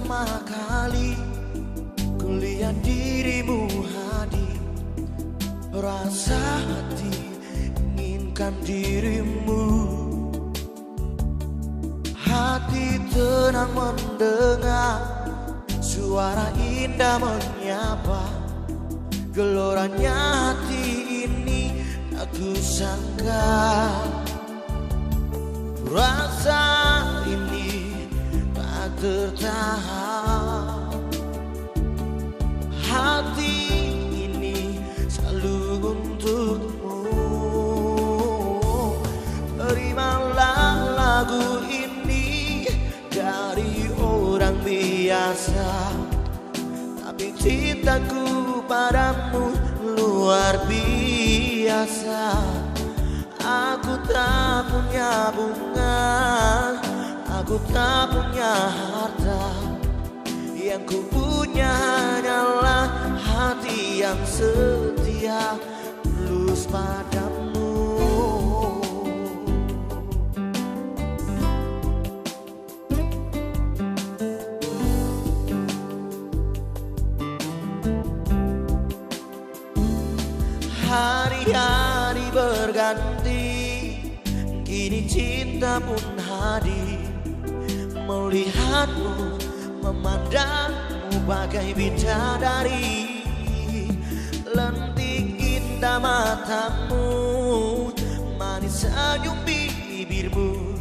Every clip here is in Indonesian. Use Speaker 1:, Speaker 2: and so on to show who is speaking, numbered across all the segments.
Speaker 1: pertama kali kulihat dirimu hadir, rasa hati inginkan dirimu. Hati tenang mendengar suara indah menyapa, geloranya hati ini tak kusangka. Rasa ini tak tertahan, hati ini selalu untukmu. Terimalah lagu ini dari orang biasa, tapi cintaku padamu luar biasa. Aku tak punya bunga, aku tak punya harta, yang ku punya hanyalah hati yang setia, tulus padamu. Hari-hari berganti, kini cinta pun hadir. Melihatmu, memandangmu bagai bidadari. Lentik indah matamu, manis senyum bibirmu,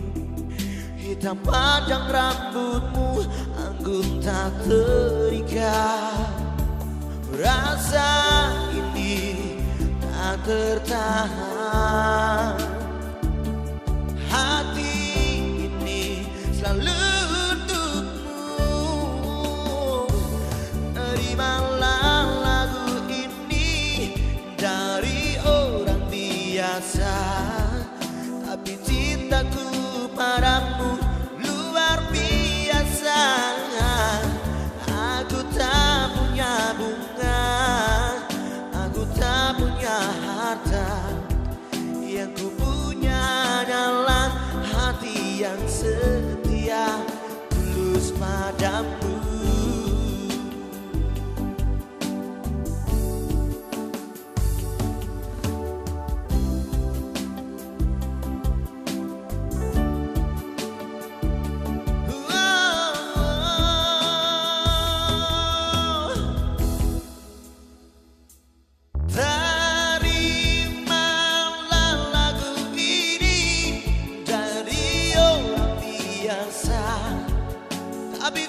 Speaker 1: hitam panjang rambutmu, anggun tak terikat. Rasa ini tak tertahan, hati ini selalu untukmu. Terimalah lagu ini dari orang biasa, tapi cintaku padamu luar biasa. Aku tak punya bunga, aku tak punya harta, yang ku punya hanyalah hati yang setia, tulus padamu. I'll be